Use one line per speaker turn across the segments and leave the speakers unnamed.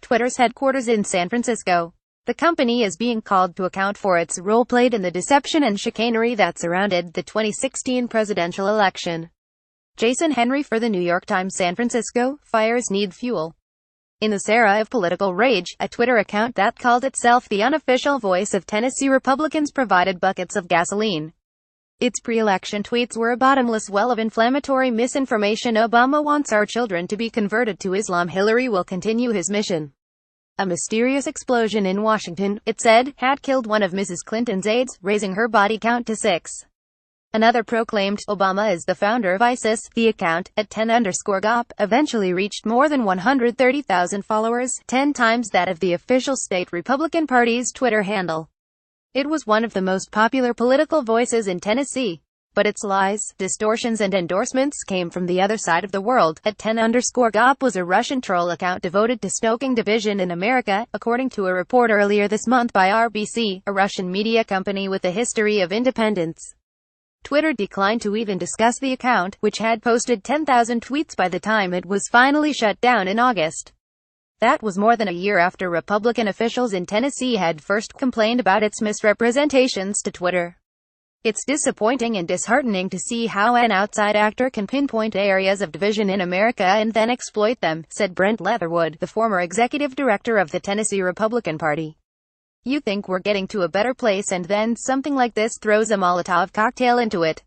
Twitter's headquarters in San Francisco. The company is being called to account for its role played in the deception and chicanery that surrounded the 2016 presidential election. Jason Henry for The New York Times. San Francisco, fires need fuel. In this era of political rage, a Twitter account that called itself the unofficial voice of Tennessee Republicans provided buckets of gasoline. Its pre-election tweets were a bottomless well of inflammatory misinformation. Obama wants our children to be converted to Islam. Hillary will continue his mission. A mysterious explosion in Washington, it said, had killed one of Mrs. Clinton's aides, raising her body count to 6. Another proclaimed, Obama is the founder of ISIS. The account, at 10_GOP, eventually reached more than 130,000 followers, 10 times that of the official state Republican Party's Twitter handle. It was one of the most popular political voices in Tennessee. But its lies, distortions and endorsements came from the other side of the world. At 10_GOP was a Russian troll account devoted to stoking division in America, according to a report earlier this month by RBC, a Russian media company with a history of independence. Twitter declined to even discuss the account, which had posted 10,000 tweets by the time it was finally shut down in August. That was more than a year after Republican officials in Tennessee had first complained about its misrepresentations to Twitter. It's disappointing and disheartening to see how an outside actor can pinpoint areas of division in America and then exploit them, said Brent Leatherwood, the former executive director of the Tennessee Republican Party. You think we're getting to a better place and then something like this throws a Molotov cocktail into it.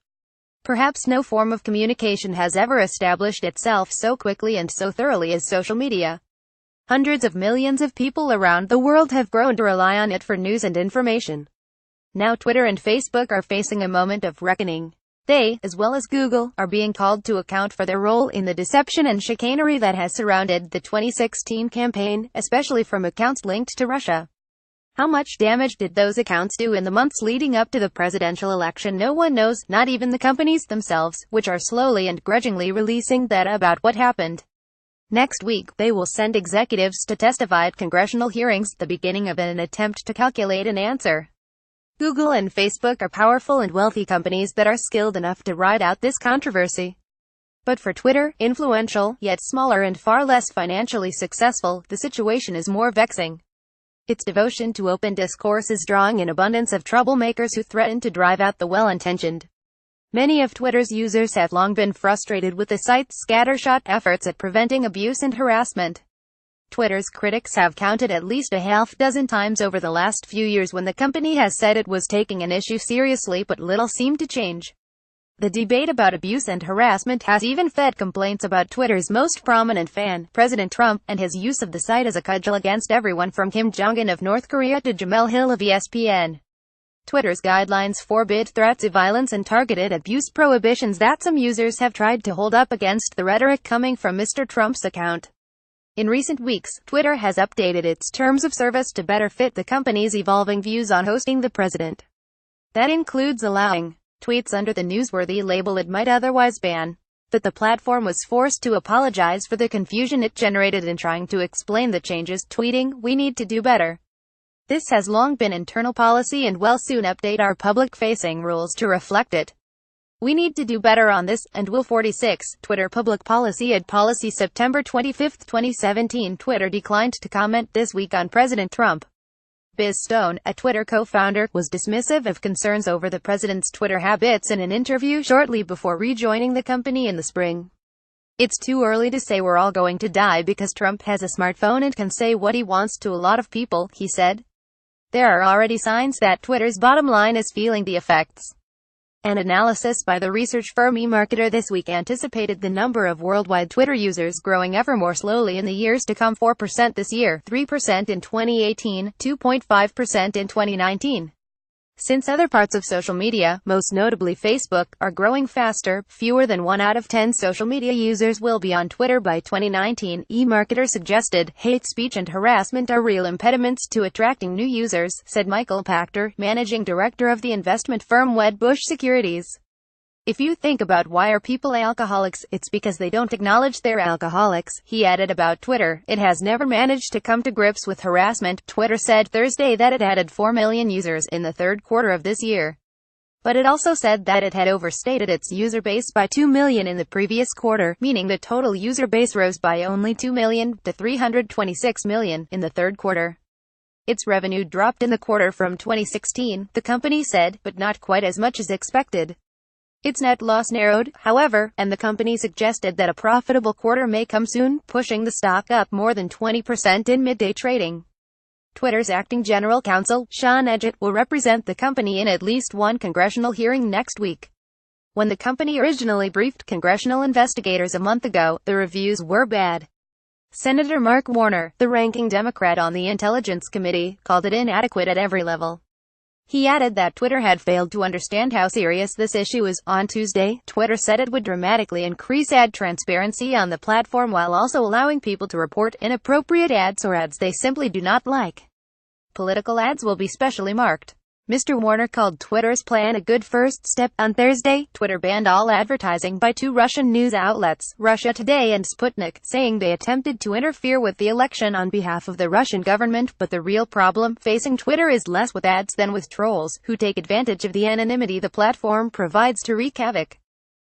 Perhaps no form of communication has ever established itself so quickly and so thoroughly as social media. Hundreds of millions of people around the world have grown to rely on it for news and information. Now Twitter and Facebook are facing a moment of reckoning. They, as well as Google, are being called to account for their role in the deception and chicanery that has surrounded the 2016 campaign, especially from accounts linked to Russia. How much damage did those accounts do in the months leading up to the presidential election? No one knows, not even the companies themselves, which are slowly and grudgingly releasing data about what happened. Next week, they will send executives to testify at congressional hearings, the beginning of an attempt to calculate an answer. Google and Facebook are powerful and wealthy companies that are skilled enough to ride out this controversy. But for Twitter, influential, yet smaller and far less financially successful, the situation is more vexing. Its devotion to open discourse is drawing an abundance of troublemakers who threaten to drive out the well-intentioned. Many of Twitter's users have long been frustrated with the site's scattershot efforts at preventing abuse and harassment. Twitter's critics have counted at least a half-dozen times over the last few years when the company has said it was taking an issue seriously, but little seemed to change. The debate about abuse and harassment has even fed complaints about Twitter's most prominent fan, President Trump, and his use of the site as a cudgel against everyone from Kim Jong-un of North Korea to Jamel Hill of ESPN. Twitter's guidelines forbid threats of violence and targeted abuse, prohibitions that some users have tried to hold up against the rhetoric coming from Mr. Trump's account. In recent weeks, Twitter has updated its terms of service to better fit the company's evolving views on hosting the president. That includes allowing tweets under the newsworthy label it might otherwise ban. But the platform was forced to apologize for the confusion it generated in trying to explain the changes, tweeting, "We need to do better. This has long been internal policy and we'll soon update our public-facing rules to reflect it. We need to do better on this, and will." 46, Twitter Public Policy Ad Policy September 25, 2017. Twitter declined to comment this week on President Trump. Biz Stone, a Twitter co-founder, was dismissive of concerns over the president's Twitter habits in an interview shortly before rejoining the company in the spring. "It's too early to say we're all going to die because Trump has a smartphone and can say what he wants to a lot of people," he said. "There are already signs that Twitter's bottom line is feeling the effects." An analysis by the research firm eMarketer this week anticipated the number of worldwide Twitter users growing ever more slowly in the years to come. 4% this year, 3% in 2018, 2.5% in 2019. Since other parts of social media, most notably Facebook, are growing faster, fewer than 1 out of 10 social media users will be on Twitter by 2019, eMarketer suggested. Hate speech and harassment are real impediments to attracting new users, said Michael Pachter, managing director of the investment firm Wedbush Securities. "If you think about why are people alcoholics, it's because they don't acknowledge they're alcoholics," he added about Twitter. "It has never managed to come to grips with harassment." Twitter said Thursday that it added 4 million users in the third quarter of this year. But it also said that it had overstated its user base by 2 million in the previous quarter, meaning the total user base rose by only 2 million to 326 million in the third quarter. Its revenue dropped in the quarter from 2016, the company said, but not quite as much as expected. Its net loss narrowed, however, and the company suggested that a profitable quarter may come soon, pushing the stock up more than 20% in midday trading. Twitter's acting general counsel, Sean Edgett, will represent the company in at least one congressional hearing next week. When the company originally briefed congressional investigators a month ago, the reviews were bad. Senator Mark Warner, the ranking Democrat on the Intelligence Committee, called it inadequate at every level. He added that Twitter had failed to understand how serious this issue is. On Tuesday, Twitter said it would dramatically increase ad transparency on the platform while also allowing people to report inappropriate ads or ads they simply do not like. Political ads will be specially marked. Mr. Warner called Twitter's plan a good first step. On Thursday, Twitter banned all advertising by two Russian news outlets, Russia Today and Sputnik, saying they attempted to interfere with the election on behalf of the Russian government. But the real problem facing Twitter is less with ads than with trolls, who take advantage of the anonymity the platform provides to wreak havoc.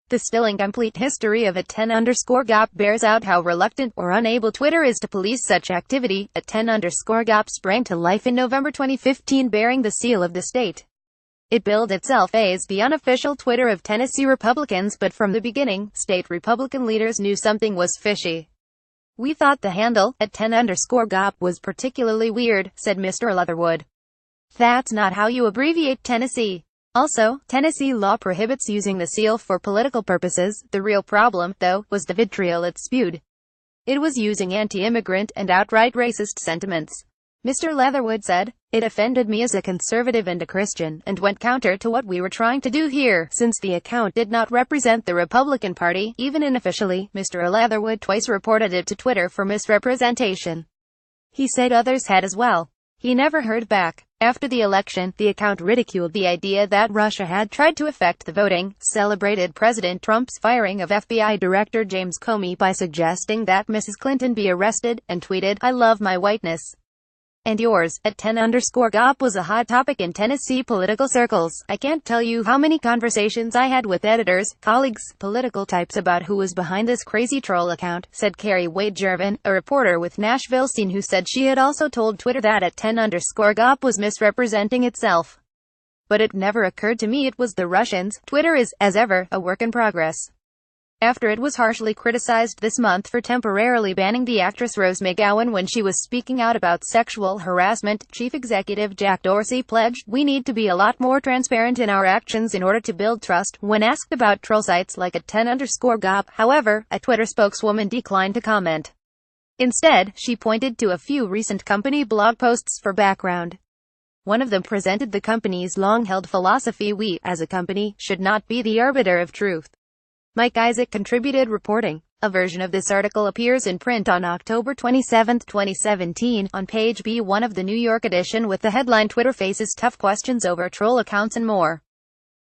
The still incomplete history of @10_GOP bears out how reluctant or unable Twitter is to police such activity. @10_GOP sprang to life in November 2015 bearing the seal of the state. It billed itself as the unofficial Twitter of Tennessee Republicans, but from the beginning, state Republican leaders knew something was fishy. "We thought the handle, @10_GOP, was particularly weird," said Mr. Leatherwood. "That's not how you abbreviate Tennessee. Also, Tennessee law prohibits using the seal for political purposes. The real problem, though, was the vitriol it spewed. It was using anti-immigrant and outright racist sentiments." Mr. Leatherwood said, "It offended me as a conservative and a Christian, and went counter to what we were trying to do here. Since the account did not represent the Republican Party, even unofficially, Mr. Leatherwood twice reported it to Twitter for misrepresentation. He said others had as well. He never heard back." After the election, the account ridiculed the idea that Russia had tried to affect the voting, celebrated President Trump's firing of FBI Director James Comey by suggesting that Mrs. Clinton be arrested, and tweeted, "I love my whiteness. And yours." @10_GOP was a hot topic in Tennessee political circles. "I can't tell you how many conversations I had with editors, colleagues, political types about who was behind this crazy troll account," said Carrie Wade Jervin, a reporter with Nashville Scene, who said she had also told Twitter that @10_GOP was misrepresenting itself. "But it never occurred to me it was the Russians." Twitter is, as ever, a work in progress. After it was harshly criticized this month for temporarily banning the actress Rose McGowan when she was speaking out about sexual harassment, Chief Executive Jack Dorsey pledged, "We need to be a lot more transparent in our actions in order to build trust." When asked about troll sites like @10_GOP, however, a Twitter spokeswoman declined to comment. Instead, she pointed to a few recent company blog posts for background. One of them presented the company's long-held philosophy: "We, as a company, should not be the arbiter of truth." Mike Isaac contributed reporting. A version of this article appears in print on October 27, 2017, on page B1 of the New York edition with the headline "Twitter faces tough questions over troll accounts and more."